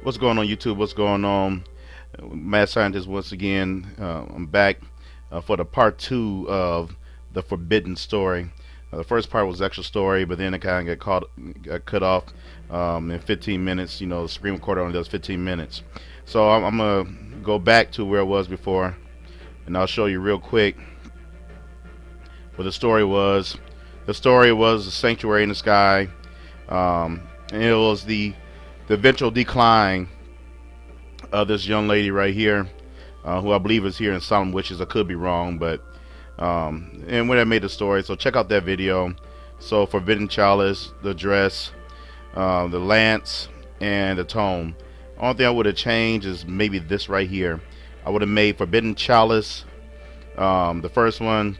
What's going on, YouTube? What's going on? Mad Scientist once again. I'm back for the part two of the Forbidden Story. The first part was the actual story, but then it kind of got cut off in 15 minutes. You know, the screen recorder only does 15 minutes. So I'm gonna go back to where it was before, and I'll show you real quick what the story was. The story was the sanctuary in the sky, and it was the eventual decline of this young lady right here, who I believe is here in Solemn Wishes. I could be wrong, but and when I made the story, so check out that video. So Forbidden Chalice, the dress, the lance, and the tome. Only thing I would have changed is maybe this right here. I would have made Forbidden Chalice the first one,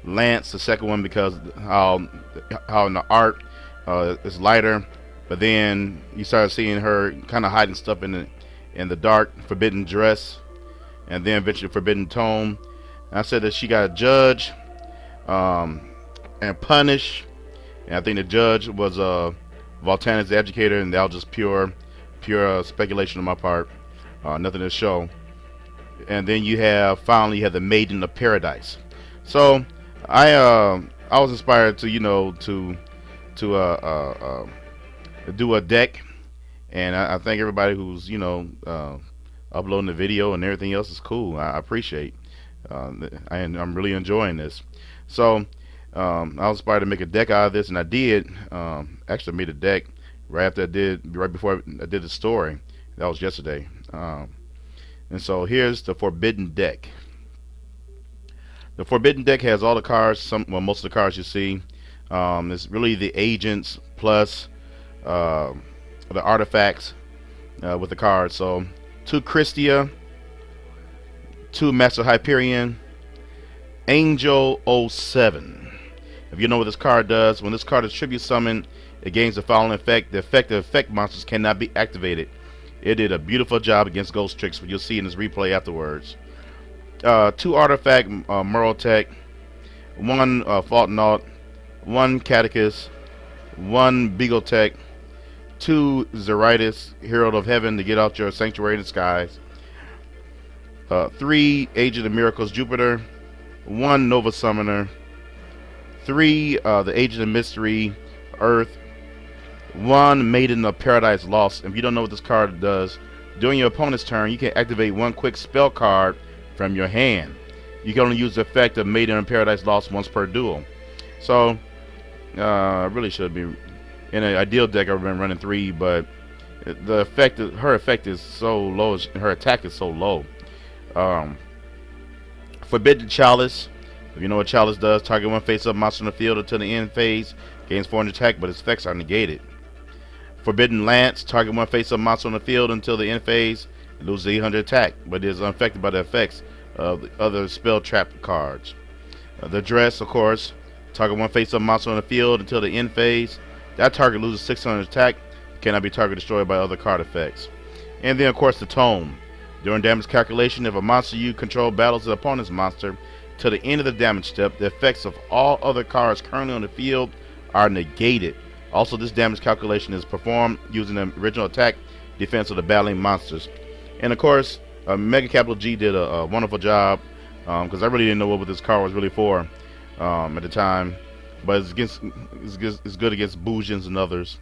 lance the second one, because how in the art it's lighter, but then you start seeing her kind of hiding stuff in the dark, forbidden dress, and then eventually forbidden tome. And I said that she got a judge and punish, and I think the judge was Voltanic's educator, and that was just pure speculation on my part, nothing to show. And then finally you have the Maiden of Paradise. So I was inspired to do a deck, and I thank everybody who's uploading the video and everything else is cool. I appreciate. I'm really enjoying this. So I was inspired to make a deck out of this, and I did. Actually made a deck right before I did the story. That was yesterday. And so here's the Forbidden deck. The Forbidden deck has all the cards. Most of the cards you see. It's really the agents plus the artifacts with the cards. So 2 Christia, 2 Master Hyperion, Angel 07. If you know what this card does, when this card is tribute summoned, it gains the following effect. The effect monsters cannot be activated. It did a beautiful job against Ghost Tricks, which you'll see in this replay afterwards. 2 artifact Murotech, 1 Faultnaut, 1 Catechus, 1 Beagletech, 2 Zeritis, Herald of Heaven, to get out your Sanctuary in the Skies, 3 Agent of Miracles Jupiter, 1 Nova Summoner, 3 the Agent of Mystery Earth, 1 Maiden of Paradise Lost. If you don't know what this card does, during your opponent's turn, you can activate 1 quick spell card from your hand. You can only use the effect of Maiden of Paradise Lost once per duel. So I really should be in an ideal deck. I've been running 3, but her effect is so low. Her attack is so low. Forbidden Chalice. If you know what Chalice does, target 1 face-up monster in the field until the end phase, gains 400 attack, but its effects are negated. Forbidden Lance. Target 1 face-up monster on the field until the end phase, and loses 800 attack, but is unaffected by the effects of the other spell trap cards. The Dress, of course. Target 1 face-up monster on the field until the end phase. That target loses 600 attack, cannot be target destroyed by other card effects. And then, of course, the Tome. During damage calculation, if a monster you control battles an opponent's monster till the end of the damage step, the effects of all other cards currently on the field are negated. Also, this damage calculation is performed using the original attack defense of the battling monsters. And of course, Mega Capital G did a wonderful job, because I really didn't know what this card was really for at the time, but it's good against Boojins and others.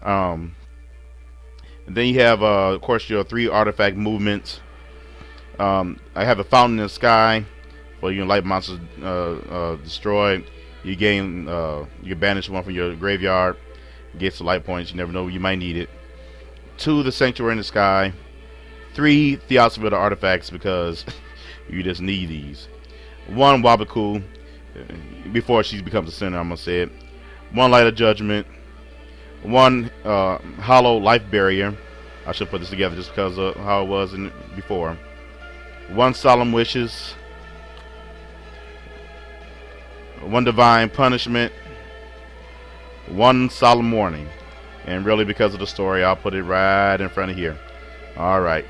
And then you have, of course, your 3 artifact movements. I have a Fountain in the Sky, where you can light monsters destroyed. You gain, you can banish 1 from your graveyard, get some light points. You never know, you might need it. 2 the Sanctuary in the Sky. 3 Theosophy of the Artifacts, because you just need these. 1 Wabaku, before she becomes a center, I'm gonna say it. 1 Light of Judgment. 1 Hollow Life Barrier. I should put this together just because of how it was before. 1 Solemn Wishes. 1 Divine Punishment. 1 Solemn Warning. And really, because of the story, I'll put it right in front of here. Alright.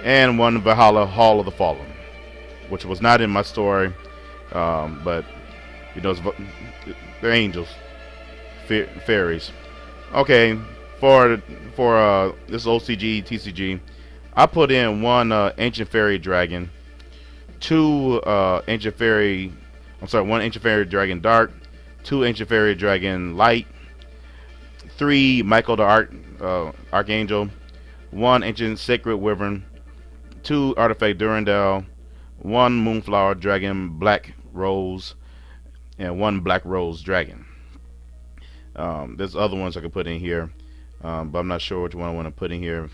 And 1 Valhalla Hall of the Fallen, which was not in my story, but they're angels, fairies. Okay, For this OCG TCG, I put in one Ancient Fairy Dragon, two Ancient Fairy. I'm sorry, one Ancient Fairy Dragon Dark, two Ancient Fairy Dragon Light, three Michael the Archangel, one Ancient Sacred Wyvern, two Artifact Durandal, one Moonflower Dragon Black Rose, and one Black Rose Dragon. There's other ones I could put in here, but I'm not sure which one I want to put in here.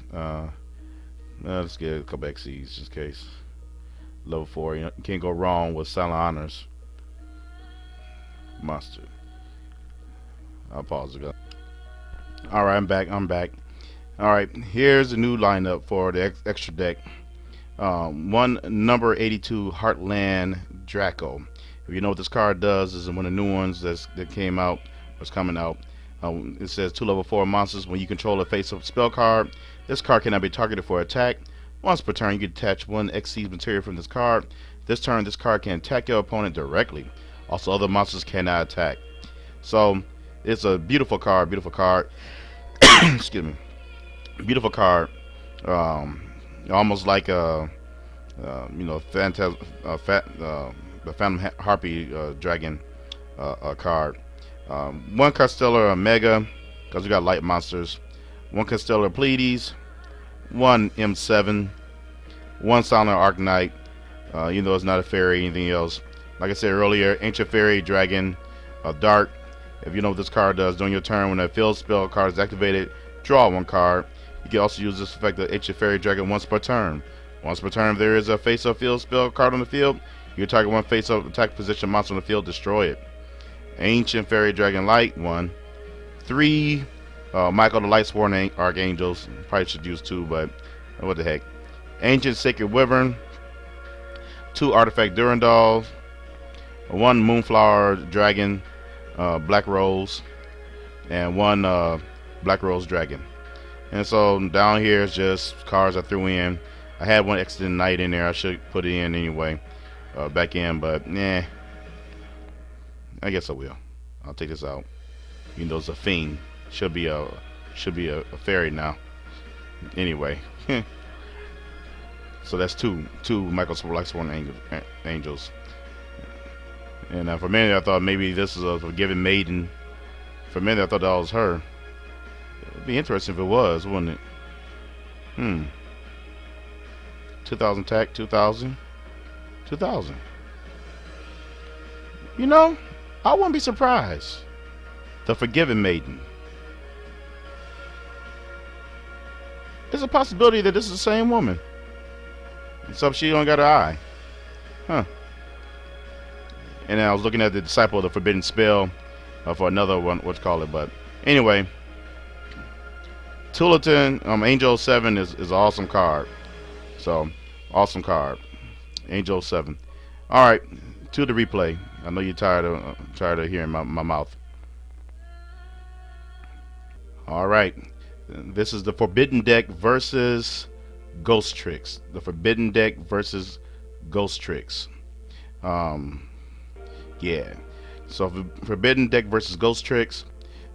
Let's get a couple XCs just in case. Level 4, you can't go wrong with Silent Honors. Mustard. I'll pause it. Alright, I'm back. Alright, here's the new lineup for the extra deck. One number 82 Heartland Draco. If you know what this card does, is one of the new ones that came out, was coming out. It says 2 level 4 monsters. When you control a face-up spell card, this card cannot be targeted for attack. Once per turn, you can detach one XC material from this card. This turn, this card can attack your opponent directly. Also, other monsters cannot attack. So, it's a beautiful card. Excuse me. Beautiful card. Almost like a, the Phantom Harpy Dragon card. One Constellar Omega, because we got light monsters. One Constellar Pleiades. One M7. One Silent Arknight. Even though it's not a fairy, anything else. Like I said earlier, Ancient Fairy Dragon Dark. If you know what this card does, during your turn, when a field spell card is activated, draw one card. You can also use this effect of Ancient Fairy Dragon once per turn. Once per turn, if there is a face-up field spell card on the field, you target one face-up attack position monster on the field, destroy it. Ancient Fairy Dragon Light, 1. 3 Michael the Lightsworn Archangels. Probably should use 2, but what the heck. Ancient Sacred Wyvern. 2 Artifact Durandal. 1 Moonflower Dragon Black Rose. And 1 Black Rose Dragon. And so down here is just cards I threw in. I had one Exodus Knight in there. I should put it in anyway. Back in, but I guess I will. I'll take this out. Even though it's a fiend, should be a fairy now. Anyway, so that's two Michael Lightsworn Angels. And for a minute I thought maybe this is a Forgiven Maiden. For a minute I thought that was her. It'd be interesting if it was, wouldn't it? 2000 attack, 2000. You know, I wouldn't be surprised. The Forgiven Maiden. There's a possibility that this is the same woman. Except she don't got an eye. Huh. And then I was looking at the Disciple of the Forbidden Spell for another one, but anyway. Tulatin, Angel 7 is an awesome card. So, awesome card. Angel 7. Alright, to the replay. I know you're tired of hearing my mouth. Alright. This is the Forbidden Deck versus Ghost Tricks. The Forbidden Deck versus Ghost Tricks. Yeah. So Forbidden Deck versus Ghost Tricks.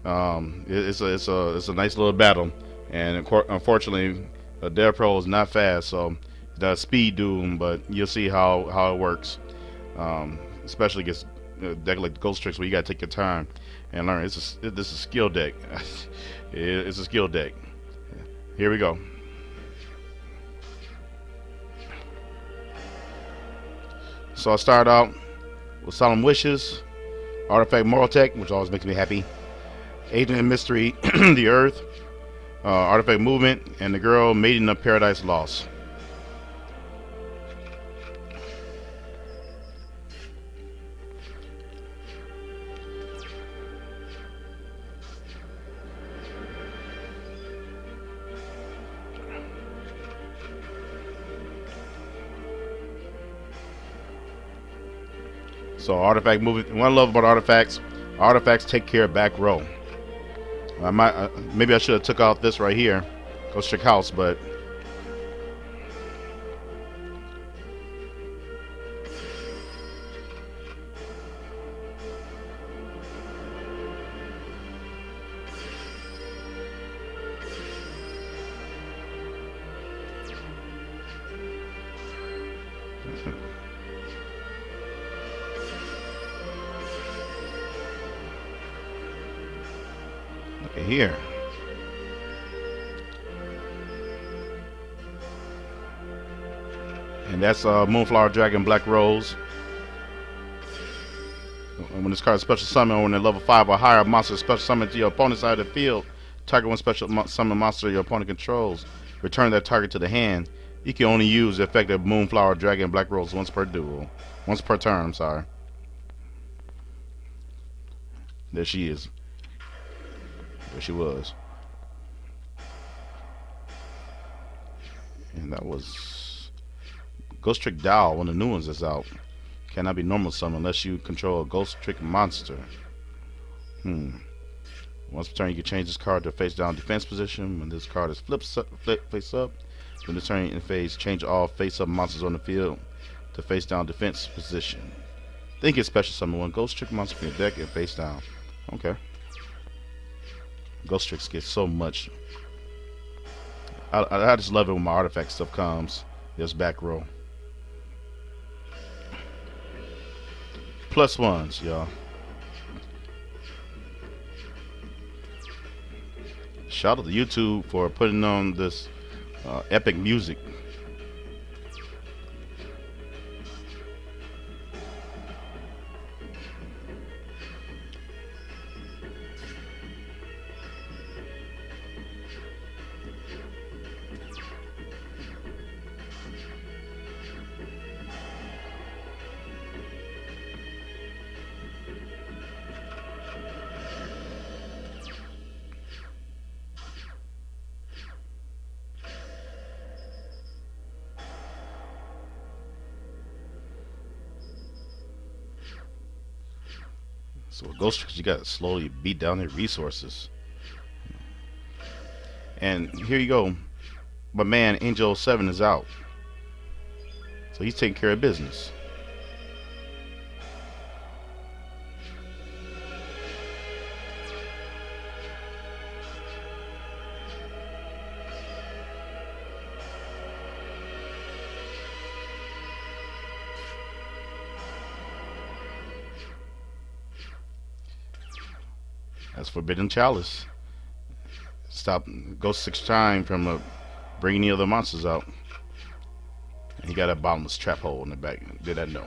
It's a nice little battle. And unfortunately, Dare Pro is not fast, so it does speed doom, but you'll see how it works. Especially against a deck like Ghost Tricks, where you gotta take your time and learn. This is a skill deck. It's a skill deck. Here we go. So I start out with Solemn Wishes, Artifact Moraltech, which always makes me happy. Agent of Mystery, the Earth, Artifact Movement, and the girl Maiden of Paradise Lost. So Artifact Movement. What I love about artifacts take care of back row. Maybe I should have took out this right here, Ghost Trick House, but Look at here. And that's Moonflower Dragon Black Rose. When this card is special summon, when at level 5 or higher, monster is special summon to your opponent's side of the field. Target one special summon monster your opponent controls. Return that target to the hand. You can only use the effect of Moonflower Dragon Black Rose once per duel. Once per turn, I'm sorry. There she is. There she was. And that was Ghost Trick Doll, one of the new ones that's out. Cannot be normal summon unless you control a Ghost Trick monster. Once per turn, you can change this card to face down defense position. When this card is flipped face up, when this turn in phase, change all face up monsters on the field to face down defense position. Then you can special summon one Ghost Trick monster from your deck and face down. Okay. Ghost Tricks get so much. I just love it when my artifact stuff comes. This back row. +1s, y'all. Shout out to YouTube for putting on this epic music. So with Ghost Tricks, you got to slowly beat down their resources. And here you go. My man, Angel 7 is out. So he's taking care of business. That's Forbidden Chalice. Stop Ghost 6 time from bringing the other monsters out. And he got a bottomless trap hole in the back. Did I know?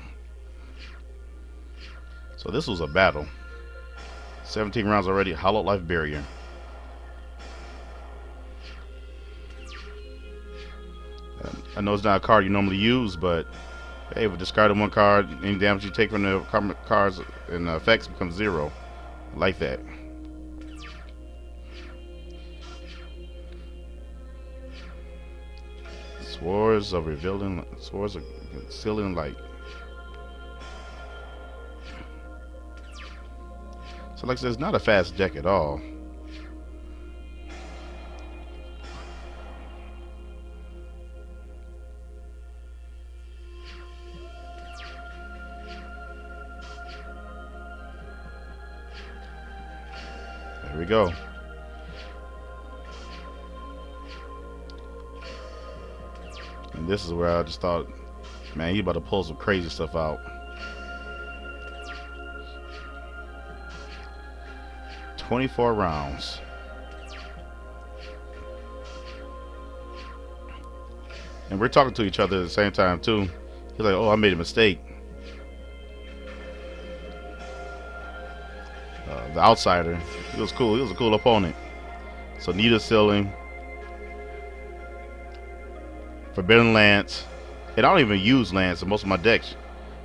So this was a battle. 17 rounds already. Hollow Life Barrier. I know it's not a card you normally use, but hey, with discarding one card, any damage you take from the cards and the effects becomes 0. I like that. Swords of Revealing, Swords of Concealing Light. So like I said, it's not a fast deck at all. There we go. And this is where I just thought, man, you about to pull some crazy stuff out. "24 rounds. And we're talking to each other at the same time too. He's like, "Oh, I made a mistake." The outsider, he was cool. He was a cool opponent. So Nita Sealing, Forbidden Lance, and I don't even use Lance in most of my decks.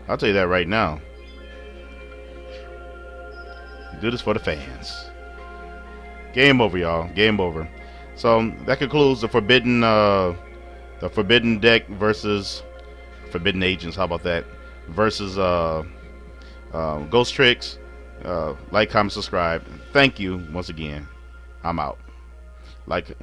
I'll tell you that right now. You do this for the fans. Game over, y'all. Game over. So that concludes the Forbidden deck versus Forbidden Agents. How about that? Versus Ghost Tricks. Like, comment, subscribe. Thank you once again. I'm out. Like.